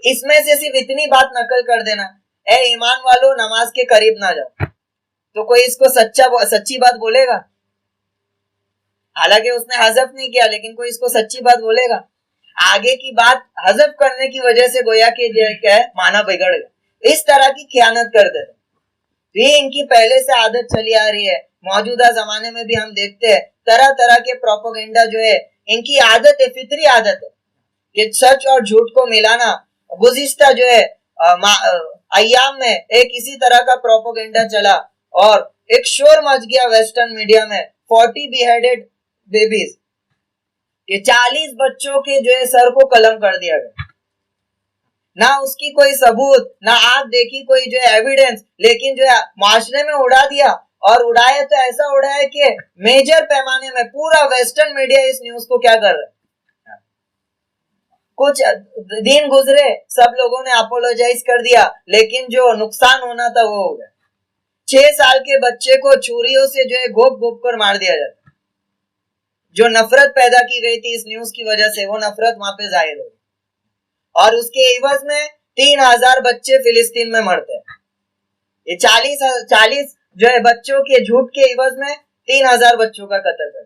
اس میں سے صرف اتنی بات نقل کر دینا, اے ایمان والو نماز کے قریب نہ جاؤ, تو کوئی اس کو سچی بات بولے گا؟ حالانکہ اس نے حذف نہیں کیا, لیکن کوئی اس کو سچی بات بولے گا؟ آگے کی بات حذف کرنے کی وجہ سے گویا کہ کیا ہے, معنی بگڑ گیا. اس طرح کی خیانت کرتے تھے. یہ ان کی پہلے سے عادت چلی آ رہی ہے. موجودہ زمانے میں بھی ہم دیکھتے ہیں طرح طرح کے پروپیگنڈا جو ہے ان کی عادت ہے, فطری عادت ہے, کہ سچ اور جھوٹ کو ملانا. گزشتہ جو ہے ایام میں ایک اسی طرح کا پروپیگنڈا چلا, اور ایک شور مچ گیا ویسٹرن میڈیا میں, 40 beheaded babies, یہ 40 بچوں کے جو ہے سر کو قلم کر دیا گیا. نہ اس کی کوئی ثبوت، نہ آپ دیکھی کوئی جو ہے ایویڈنس، لیکن جو ہے معاشرے میں اڑا دیا. اور اڑایا تو ایسا اڑایا کہ میجر پیمانے میں پورا ویسٹرن میڈیا اس نیوز کو کیا کر رہا ہے. کچھ دن گزرے، سب لوگوں نے اپولوجائز کر دیا، لیکن جو نقصان ہونا تھا وہ ہو گیا. 6 سال کے بچے کو چھریوں سے جو ہے گھوپ گھوپ کر مار دیا جاتا. جو نفرت پیدا کی گئی تھی اس نیوز کی وجہ سے، وہ نفرت وہاں پہ ظاہر ہوئی. اور اس کے عوض میں 3000 بچے فلسطین میں مرتے ہیں. یہ 40 جو ہے بچوں کے جھوٹ کے عوض میں 3000 بچوں کا قتل کر.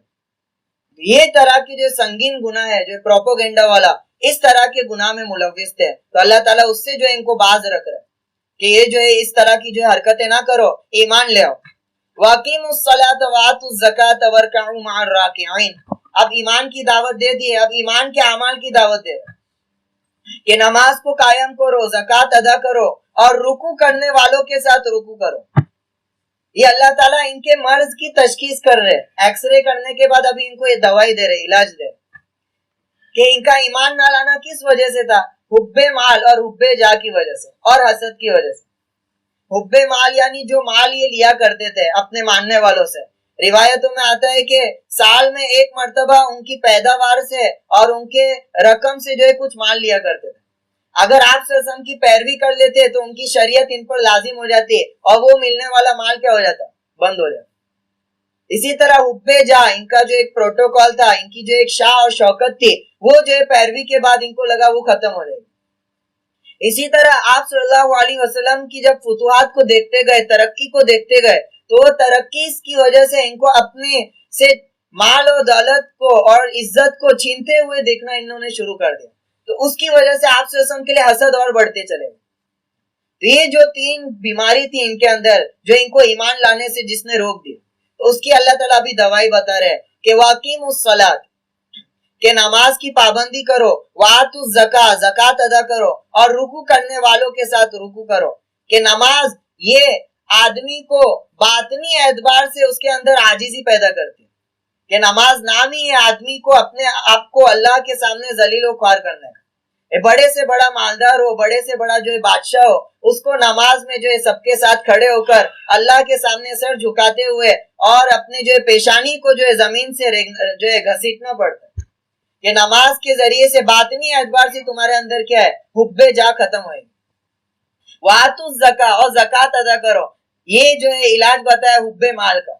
یہ طرح کی جو سنگین گناہ ہے، جو پروپوگنڈا والا، اس طرح کے گناہ میں ملوث تھے. تو اللہ تعالیٰ اس سے جو ہے ان کو باز رکھ رہا ہے کہ یہ جو ہے اس طرح کی جو حرکتیں نہ کرو، ایمان لے آؤ. وَأَقِيمُوا الصَّلَاةَ وَآتُوا الزَّكَاةَ وَارْكَعُوا مَعَ الرَّاكِعِينَ. اب ایمان کی دعوت دے دی ہے، اب ایمان کے اعمال کی دعوت دے رہا ہے کہ نماز کو قائم کرو، زکوٰۃ ادا کرو، اور رکوع کرنے والوں کے ساتھ رکوع کرو. یہ اللہ تعالیٰ ان کے مرض کی تشخیص کر رہے، ایکس رے کرنے کے بعد ابھی ان کو یہ دوائی دے رہے، علاج دے رہے کہ ان کا ایمان نہ لانا کس وجہ سے تھا؟ حب مال اور حب جا کی وجہ سے اور حسد کی وجہ سے. حب مال یعنی جو مال یہ لیا کرتے تھے اپنے ماننے والوں سے. روایتوں میں آتا ہے کہ سال میں ایک مرتبہ ان کی پیداوار سے اور ان کے رقم سے جو ہے کچھ مال لیا کرتے تھے. اگر آپ صلی اللہ علیہ وسلم کی پیروی کر لیتے تو ان کی شریعت ان پر لازم ہو جاتی اور وہ ملنے والا مال کیا ہو جاتا؟ بند ہو جاتا. اسی طرح حب جا، ان کا جو ایک پروٹوکول تھا، ان کی جو ایک شاہ اور شوکت تھی، وہ جو ہے پیروی کے بعد ان کو لگا وہ ختم ہو جائے گی. اسی طرح آپ صلی اللہ علیہ وسلم کی جب فتوحات کو دیکھتے گئے، ترقی کو دیکھتے گئے، تو وہ ترقی کی وجہ سے ان کو اپنے سے مال و دولت کو اور عزت کو چھینتے ہوئے دیکھنا انہوں نے شروع کر دیا. تو اس کی وجہ سے آپ صلی اللہ علیہ وسلم کے لیے حسد اور بڑھتے چلے گئے. تو یہ جو 3 بیماری تھی ان کے اندر، جو ان کو ایمان لانے سے جس نے روک دی، تو اس کی اللہ تعالیٰ بھی دوائی بتا رہے کہ واقیم الصلاۃ، کہ نماز کی پابندی کرو، وآتوا الزکاۃ، زکوٰۃ ادا کرو، اور رکوع کرنے والوں کے ساتھ رکوع کرو. کہ نماز یہ آدمی کو باطنی اعتبار سے اس کے اندر عاجزی پیدا کرتی ہے. کہ نماز نام ہی ہے آدمی کو اپنے آپ کو اللہ کے سامنے ذلیل و خوار کرنے کا. بڑے سے بڑا مالدار ہو، بڑے سے بڑا جو ہے بادشاہ ہو، اس کو نماز میں جو ہے سب کے ساتھ کھڑے ہو کر اللہ کے سامنے سر جھکاتے ہوئے اور اپنے جو ہے پیشانی کو جو ہے زمین سے جو ہے گھسیٹنا پڑتا ہے. کہ نماز کے ذریعے سے باطنی اعتبار سے تمہارے اندر کیا ہے؟ حب جا ختم ہوئے گی. وآتوا الزکاۃ، اور زکوٰۃ ادا کرو. یہ جو ہے علاج بتایا حب مال کا.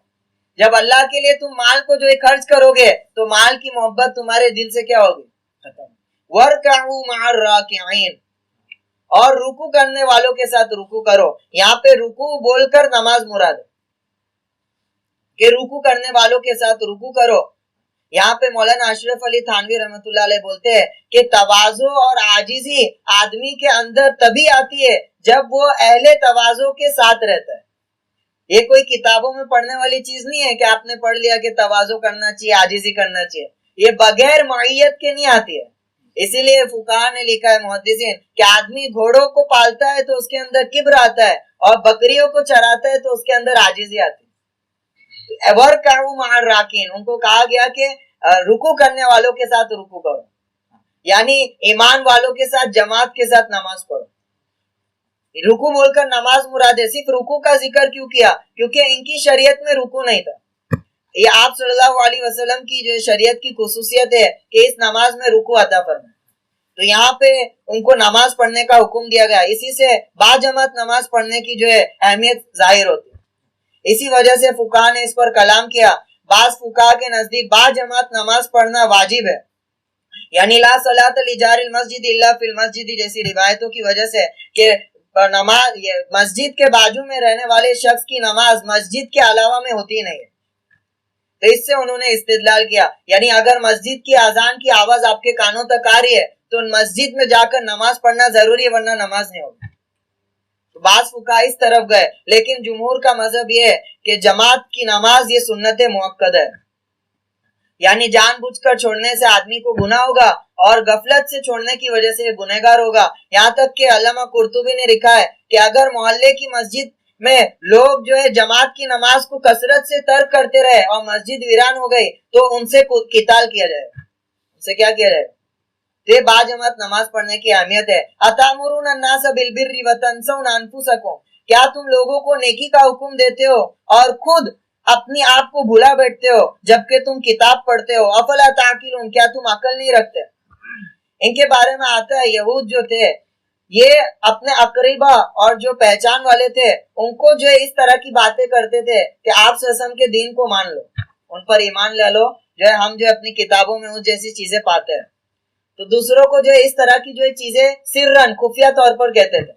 جب اللہ کے لیے تم مال کو جو ہے خرچ کرو گے تو مال کی محبت تمہارے دل سے کیا ہوگی؟ ختم. وَارْكَعُوا مَعَ الرَّاكِعِينَ، اور رکوع کرنے والوں کے ساتھ رکوع کرو. یہاں پہ رکوع بول کر نماز مراد ہے کہ رکوع کرنے والوں کے ساتھ رکوع کرو. یہاں پہ مولانا اشرف علی تھانوی رحمۃ اللہ علیہ بولتے ہیں کہ تواضع اور عاجزی آدمی کے اندر تبھی آتی ہے جب وہ اہل تواضع کے ساتھ رہتا ہے. یہ کوئی کتابوں میں پڑھنے والی چیز نہیں ہے کہ آپ نے پڑھ لیا کہ تواضع کرنا چاہیے، عاجزی کرنا چاہیے. یہ بغیر معیت کے نہیں آتی ہے. اسی لیے فقہاء نے لکھا ہے، محدثین، کہ آدمی گھوڑوں کو پالتا ہے تو اس کے اندر کبر آتا ہے، اور بکریوں کو چراتا ہے تو اس کے اندر عاجزی آتی ہے. وَارْكَعُوا مَعَ الرَّاكِعِينَ، ان کو کہا گیا کہ رکوع کرنے والوں کے ساتھ رکوع کرو، یعنی ایمان والوں کے ساتھ جماعت کے ساتھ نماز پڑھو. رکوع بول کر نماز مراد ہے. صرف رکوع کا ذکر کیوں کیا؟ کیونکہ ان کی شریعت میں رکوع نہیں تھا. یہ آپ صلی اللہ علیہ وسلم کی جو شریعت کی خصوصیت ہے کہ اس نماز میں رکوع عطا فرمائے. تو یہاں پہ ان کو نماز پڑھنے کا حکم دیا گیا. اسی سے باجماعت نماز پڑھنے کی جو ہے اہمیت ظاہر ہوتی ہے. اسی وجہ سے فقہاء نے اس پر کلام کیا. بعض فقہاء کے نزدیک باجماعت نماز پڑھنا واجب ہے، یعنی لا صلاۃ لجار المسجد الا فی المسجد جیسی روایتوں کی وجہ سے کہ نماز مسجد کے بازو میں رہنے والے شخص کی نماز مسجد کے علاوہ میں ہوتی نہیں ہے. تو اس سے انہوں نے استدلال کیا، یعنی اگر مسجد کی اذان کی آواز آپ کے کانوں تک آ رہی ہے تو مسجد میں جا کر نماز پڑھنا ضروری ہے، ورنہ نماز نہیں ہوگی. تو بعض فقہاء اس طرف گئے، لیکن جمہور کا مذہب یہ ہے کہ جماعت کی نماز یہ سنت موقدہ ہے، یعنی جان بوجھ کر چھوڑنے سے آدمی کو گناہ ہوگا اور غفلت سے چھوڑنے کی وجہ سے گنہگار ہوگا. یہاں تک کہ علامہ قرطبی نے لکھا ہے کہ اگر محلے کی مسجد میں لوگ جو ہے جماعت کی نماز کو کثرت سے ترک کرتے رہے اور مسجد ویران ہو گئی تو ان سے قتال کیا جائے گا. ان سے کیا کیا جائے گا؟ یہ باجماعت نماز پڑھنے کی اہمیت ہے. اتامرون الناس بالبر وتنسون انفسکم، کیا تم لوگوں کو نیکی کا حکم دیتے ہو اور خود اپنی آپ کو بھولا بیٹھتے ہو جبکہ تم کتاب پڑھتے ہو. افلا تعقلون، کیا تم عقل نہیں رکھتے؟ ان کے بارے میں آتا ہے یہود جو تھے یہ اپنے اقربا اور جو پہچان والے تھے ان کو جو اس طرح کی باتیں کرتے تھے کہ آپ صلی اللہ علیہ وسلم کے دین کو مان لو، ان پر ایمان لے لو، جو ہے ہم جو اپنی کتابوں میں اس جیسی چیزیں پاتے ہیں. تو دوسروں کو جو اس طرح کی جو چیزیں سرن خفیہ طور پر کہتے تھے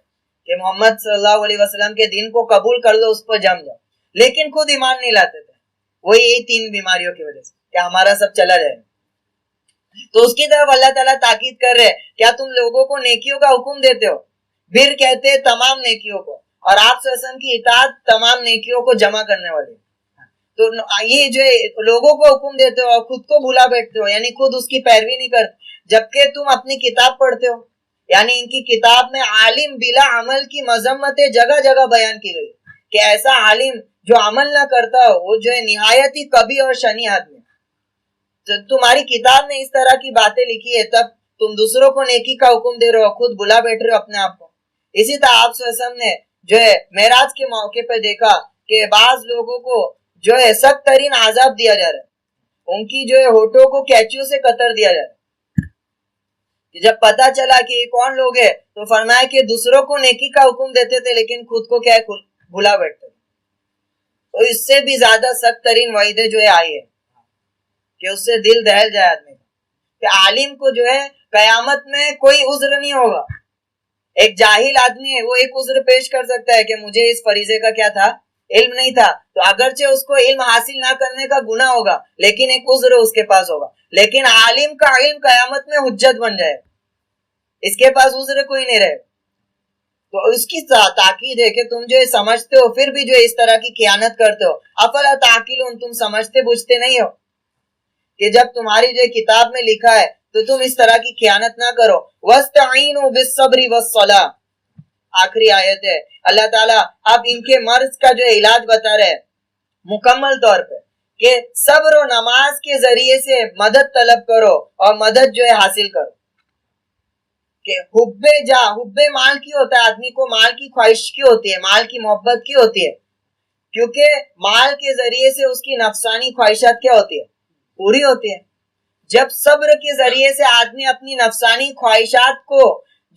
کہ محمد صلی اللہ علیہ وسلم کے دین کو قبول کر لو، اس پر جم جاؤ، لیکن خود ایمان نہیں لاتے تھے. وہی یہی تین بیماریوں کی وجہ سے کہ ہمارا سب چلا جائے. تو اس کی طرف اللہ تعالیٰ تاکید کر رہے، کیا تم لوگوں کو نیکیوں کا حکم دیتے ہو؟ بر کہتے ہیں تمام نیکیوں کو، اور آپ صلی اللہ علیہ وسلم کی اطاعت تمام نیکیوں کو جمع کرنے والی. تو یہ جو لوگوں کو حکم دیتے ہو اور خود کو بھولا بیٹھتے ہو، یعنی خود اس کی پیروی نہیں کرتے، جبکہ تم اپنی کتاب پڑھتے ہو. یعنی ان کی کتاب میں عالم بلا عمل کی مذمتیں جگہ جگہ بیان کی گئی کہ ایسا عالم جو عمل نہ کرتا ہو وہ جو ہے نہایت ہی کبھی اور شنی آدمی. تمہاری کتاب میں اس طرح کی باتیں لکھی ہے، تب تم دوسروں کو نیکی کا حکم دے رہے ہو، خود بھلا بیٹھ رہے ہو اپنے آپ کو. اسی طرح آپ صلی اللہ علیہ وسلم نے جو ہے معراج کے موقع پہ دیکھا کہ بعض لوگوں کو جو ہے سخت ترین عذاب دیا جا رہا ہے، ان کی جو ہے ہونٹوں کو کینچیوں سے قطر دیا جا رہا ہے. جب پتا چلا کہ یہ کون لوگ ہیں تو فرمایا کہ دوسروں کو نیکی کا حکم دیتے تھے لیکن خود کو کیا بھلا بیٹھتے. تو اس سے بھی زیادہ سخت ترین وعیدیں جو ہے آئی ہے کہ اس سے دل دہل جائے آدمی کہ عالم کو جو ہے قیامت میں کوئی عذر نہیں ہوگا. ایک جاہل آدمی ہے وہ ایک عذر پیش کر سکتا ہے کہ مجھے اس فریضے کا کیا تھا، علم نہیں تھا، تو اگرچہ اس کو علم حاصل نہ کرنے کا گناہ ہوگا لیکن ایک عذر اس کے پاس ہوگا. لیکن عالم کا علم قیامت میں حجت بن جائے، اس کے پاس عذر کوئی نہیں رہے. تو اس کی تاکید ہے کہ تم جو سمجھتے ہو پھر بھی جو اس طرح کی خیانت کرتے ہو. افلا تعقلون، تم سمجھتے بوجھتے نہیں ہو کہ جب تمہاری جو کتاب میں لکھا ہے تو تم اس طرح کی خیانت نہ کرو. وَاسْتَعِينُوا بِالصَّبْرِ وَالصَّلَاةِ، آخری آیت ہے. اللہ تعالیٰ اب ان کے مرض کا جو علاج بتا رہے مکمل طور پہ کہ صبر و نماز کے ذریعے سے مدد طلب کرو اور مدد جو ہے حاصل کرو. کہ حب مال کی ہوتا ہے، آدمی کو مال کی خواہش کی ہوتی ہے، مال کی محبت کی ہوتی ہے، کیونکہ مال کے ذریعے سے اس کی نفسانی خواہشات کیا ہوتی ہے، پوری ہوتی ہے. جب صبر کے ذریعے سے آدمی اپنی نفسانی خواہشات کو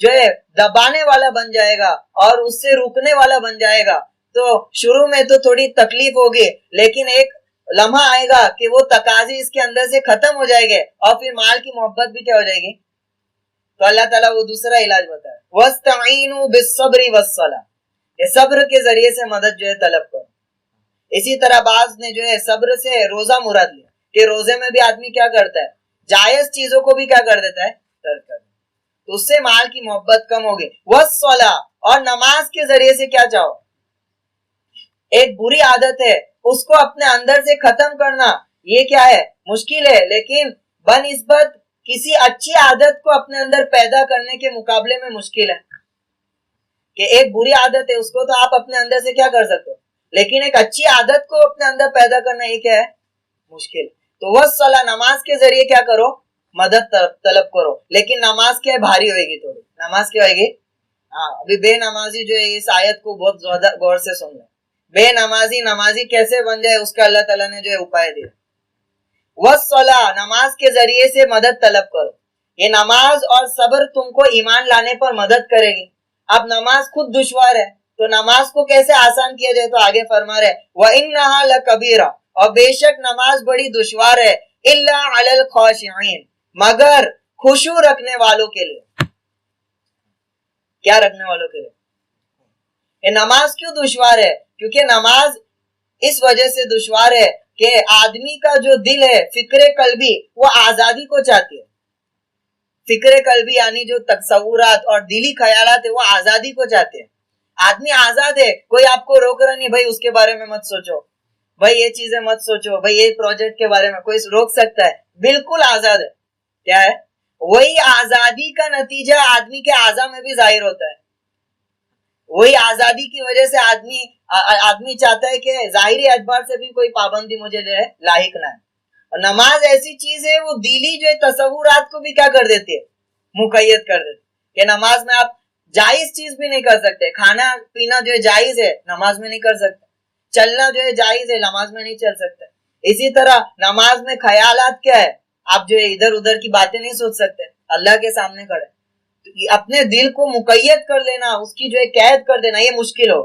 جو ہے دبانے والا بن جائے گا اور اس سے روکنے والا بن جائے گا تو شروع میں تو تھوڑی تکلیف ہوگی لیکن ایک لمحہ آئے گا کہ وہ تقاضے اس کے اندر سے ختم ہو جائے گے اور پھر مال کی محبت بھی کیا ہو جائے گی. تو اللہ تعالیٰ وہ دوسرا علاج بتایا، وَاسْتَعِينُوا بِالصَّبْرِ وَالصَّلَاةِ، یہ صبر کے ذریعے سے مدد جو ہے طلب کرو. اسی طرح بعض نے جو ہے صبر سے روزہ مراد لیا کہ روزے میں بھی آدمی کیا کرتا ہے، جائز چیزوں کو بھی کیا کر دیتا ہے، ترک کر دیتا ہے، تو اس سے مال کی محبت کم ہوگی. وَالصَّلَاةِ، اور نماز کے ذریعے سے کیا چاہو، ایک بری عادت ہے اس کو اپنے اندر سے ختم کرنا، یہ کیا ہے، مشکل ہے، لیکن بنسبت کسی اچھی عادت کو اپنے اندر پیدا کرنے کے مقابلے میں مشکل ہے. کہ ایک بری عادت ہے اس کو تو آپ اپنے اندر سے کیا کر سکتے ہو، لیکن ایک اچھی عادت کو اپنے اندر پیدا کرنا یہ کیا ہے، مشکل. تو وَالصَّلَاةِ، نماز کے ذریعے کیا کرو، مدد طلب کرو. لیکن نماز کیا بھاری ہوئے گی، تھوڑی نماز کیا ہوئے گی. ابھی بے نمازی جو ہے اس آیت کو بہت زیادہ غور سے سن لیں. بے نمازی کیسے بن جائے اس کا اللہ تعالیٰ نے جو ہے اپائے دیا. وَالصَّلَاةِ، نماز کے ذریعے سے مدد طلب کرو. یہ نماز اور صبر تم کو ایمان لانے پر مدد کرے گی. اب نماز خود دشوار ہے تو نماز کو کیسے آسان کیا جائے، تو آگے فرما رہے وَإِنَّهَا لَكَبِيرَةٌ، اور بے شک نماز بڑی دشوار ہے، إِلَّا عَلَى الْخَاشِعِينَ، مگر خشوع رکھنے والوں کے لیے. کیا رکھنے والوں کے لیے؟ یہ نماز کیوں دشوار ہے؟ کیونکہ نماز اس وجہ سے دشوار ہے کہ آدمی کا جو دل ہے، فکر قلبی، وہ آزادی کو چاہتی ہے. فکر قلبی یعنی جو تصورات اور دلی خیالات ہے وہ آزادی کو چاہتے ہیں. آدمی آزاد ہے، کوئی آپ کو روک رہا نہیں، بھائی اس کے بارے میں مت سوچو، بھائی یہ چیزیں مت سوچو، بھائی یہ پروجیکٹ کے بارے میں کوئی روک سکتا ہے؟ بالکل آزاد ہے. کیا ہے؟ وہی آزادی کا نتیجہ آدمی کے اعضاء میں بھی ظاہر ہوتا ہے. وہی آزادی کی وجہ سے آدمی چاہتا ہے کہ ظاہری اعتبار سے بھی کوئی پابندی مجھے جو ہے لاحق نہ ہے. اور نماز ایسی چیز ہے وہ دلی جو ہے تصورات کو بھی کیا کر دیتی ہے, مقید کر دیتی ہے. کہ نماز میں آپ جائز چیز بھی نہیں کر سکتے. کھانا پینا جو ہے جائز ہے, نماز میں نہیں کر سکتے. چلنا جو ہے جائز ہے, نماز میں نہیں چل سکتے. اسی طرح نماز میں خیالات کیا ہے, آپ جو ہے ادھر ادھر کی باتیں نہیں سوچ سکتے. اللہ کے سامنے کھڑے اپنے دل کو مقید کر لینا, اس کی جو ہے قید کر دینا, یہ مشکل ہو.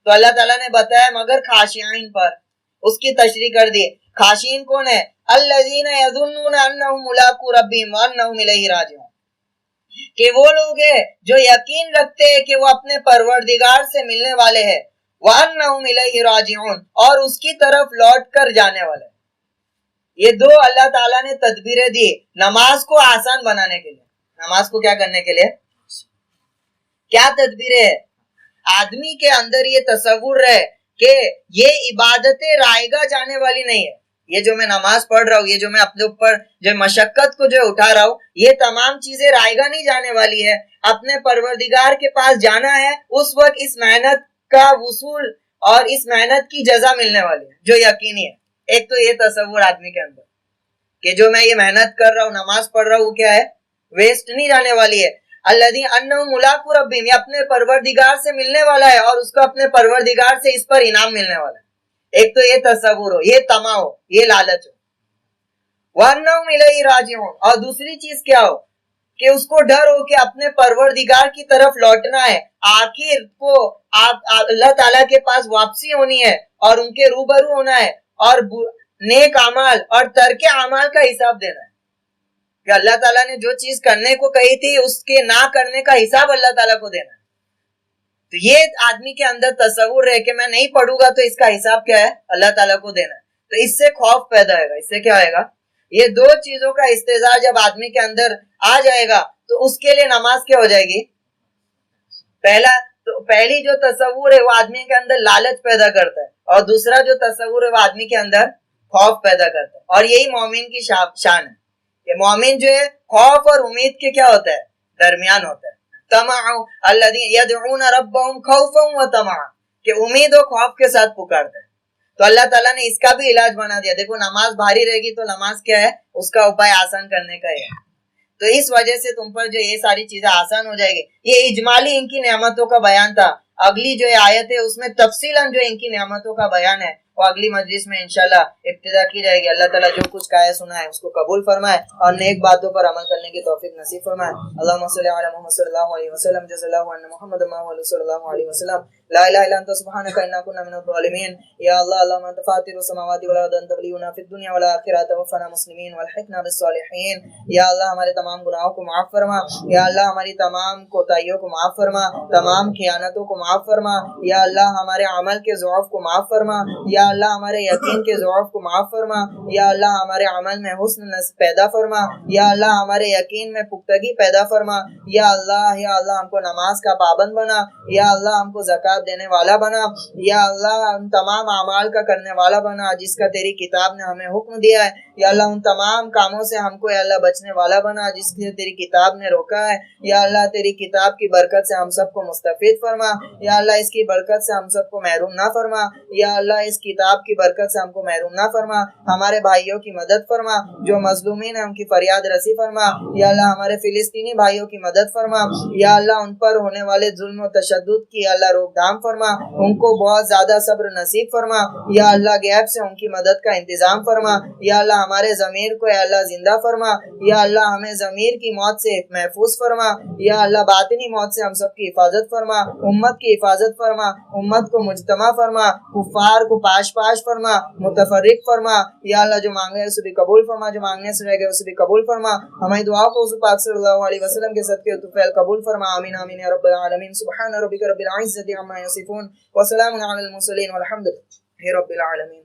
تو اللہ تعالیٰ نے بتایا مگر خاشعین پر, اس کی تشریح کر دی. خاشعین کون ہے؟ الذین یظنون انہم ملاقو ربہم وانہم الیہ راجعون, کہ وہ لوگ ہیں جو یقین رکھتے ہیں کہ وہ اپنے پروردگار سے ملنے والے ہیں, وانہم الیہ راجعون, اور اس کی طرف لوٹ کر جانے والے. یہ دو اللہ تعالیٰ نے تدبیریں دی نماز کو آسان بنانے کے لیے. نماز کو کیا کرنے کے لیے؟ کیا تدبیریں ہے؟ آدمی کے اندر یہ تصور ہے کہ یہ عبادتیں رائے گاہ جانے والی نہیں ہے. یہ جو میں نماز پڑھ رہا ہوں, یہ جو میں اپنے اوپر جو مشقت کو جو اٹھا رہا ہوں, یہ تمام چیزیں رائے گاہ نہیں جانے والی ہے. اپنے پروردگار کے پاس جانا ہے, اس وقت اس محنت کا وصول اور اس محنت کی جزا ملنے والی ہے, جو یقینی ہے. ایک تو یہ تصور آدمی کے اندر کہ جو میں یہ محنت کر رہا ہوں, نماز پڑھ رہا ہوں, وہ کیا ہے, ویسٹ نہیں جانے والی ہے. الذین انہم ملاقو ربہم, یہ اپنے پروردگار سے ملنے والا ہے اور اس کو اپنے پروردگار سے اس پر انعام ملنے والا ہے. ایک تو یہ تصور ہو, یہ طمع ہو, یہ لالچ ہو. وانہم الیہ راجعون, اور دوسری چیز کیا ہو کہ اس کو ڈر ہو کہ اپنے پروردگار کی طرف لوٹنا ہے, آخر کو اللہ تعالیٰ کے پاس واپسی ہونی ہے اور ان کے روبرو ہونا ہے, اور نیک اعمال اور ترک اعمال کا حساب دینا ہے. کہ اللہ تعالیٰ نے جو چیز کرنے کو کہی تھی اس کے نہ کرنے کا حساب اللہ تعالیٰ کو دینا ہے. تو یہ آدمی کے اندر تصور ہے کہ میں نہیں پڑھوں گا تو اس کا حساب کیا ہے, اللہ تعالیٰ کو دینا ہے. تو اس سے خوف پیدا ہوگا. اس سے کیا ہوئے گا, یہ دو چیزوں کا استحضار جب آدمی کے اندر آ جائے گا تو اس کے لیے نماز کیا ہو جائے گی. پہلی جو تصور ہے وہ آدمی کے اندر لالچ پیدا کرتا ہے, اور دوسرا جو تصور ہے وہ آدمی کے اندر خوف پیدا کرتا ہے. اور یہی مومن کی شان ہے کہ مومن جو ہے خوف اور امید کے کیا ہوتا ہے, درمیان ہوتا ہے. طمع الذین یدعون ربهم خوفا وطمعا, کہ امید و خوف کے ساتھ پکارتے ہیں. تو اللہ تعالیٰ نے اس کا بھی علاج بنا دیا. دیکھو نماز بھاری رہے گی تو نماز کیا ہے, اس کا اپائے آسان کرنے کا ہے. تو اس وجہ سے تم پر جو یہ ساری چیزیں آسان ہو جائے گی. یہ اجمالی ان کی نعمتوں کا بیان تھا. اگلی جو آیت ہے اس میں تفصیلاً جو ان کی نعمتوں کا بیان ہے وہ اگلی مجلس میں انشاءاللہ ابتدا کی جائے گی. اللہ تعالیٰ جو کچھ کہا ہے سنا ہے اس کو قبول فرمائے اور نیک باتوں پر عمل کرنے کی توفیق نصیب فرمائے. اللہم صلی علی محمد صلی اللہ علیہ وسلم, جزا اللہ عنا محمد ما هو صلی اللہ علیہ وسلم. لا الہ الا انت سبحانک انا كنا من الظالمین. یا اللہ اللہم انت فاطر السماوات والارض انت ولینا فی الدنیا والآخرہ توفنا مسلمین والحقنا بالصالحین. یا اللہ ہمارے تمام گناہوں کو معاف فرما. یا اللہ ہماری تمام کوتاہیوں کو معاف فرما, تمام خیانتوں کو معاف فرما. یا اللہ ہمارے عمل کے ضعف کو معاف فرما. یا اللہ ہمارے یقین کے ضعف کو معاف فرما. یا اللہ ہمارے عمل میں حسن پیدا فرما. یا اللہ ہمارے یقین میں پختگی پیدا فرما. یا اللہ ہم کو نماز کا پابند بنا. یا اللہ ہم کو زکوٰۃ دینے والا بنا. یا اللہ ان تمام اعمال کا کرنے والا بنا جس کا تیری کتاب نے ہمیں حکم دیا ہے. یا اللہ ان تمام کاموں سے ہم کو یا اللہ بچنے والا بنا جس سے تیری کتاب نے روکا ہے. یا اللہ تیری کتاب کی برکت سے ہم سب کو مستفید فرما. یا اللہ اس کی برکت سے ہم سب کو محروم نہ فرما. یا اللہ اس کتاب کی برکت سے ہم کو محروم نہ فرما. ہمارے بھائیوں کی مدد فرما, جو مظلومین ہیں ان کی فریاد رسی فرما. یا اللہ ہمارے فلسطینی بھائیوں کی مدد فرما. یا اللہ ان پر ہونے والے ظلم و تشدد کی اللہ روک تھام فرما, ان کو بہت زیادہ صبر نصیب فرما. یا اللہ غیب سے ان کی مدد کا انتظام فرما. یا اللہ ہمارے ضمیر کو یا اللہ زندہ فرما. یا اللہ ہمیں ضمیر کی موت سے محفوظ فرما. یا اللہ باطنی موت سے ہم سب کی حفاظت فرما. امت کی حفاظت فرما, امت کو مجتمع فرما, کفار کو پاش فرما, متفرق فرما. یا اللہ جو مانگے اسے بھی قبول فرما, جو مانگنے سے رہ گئے اسے بھی قبول فرما. ہماری دعا کو حضور پاک صلی اللہ علیہ وسلم کے صدقے تو فعل قبول فرما. آمین آمین یا رب العالمین. سبحان ربک رب العزت عما یصفون وسلام علی المرسلین والحمد للہ رب العالمین.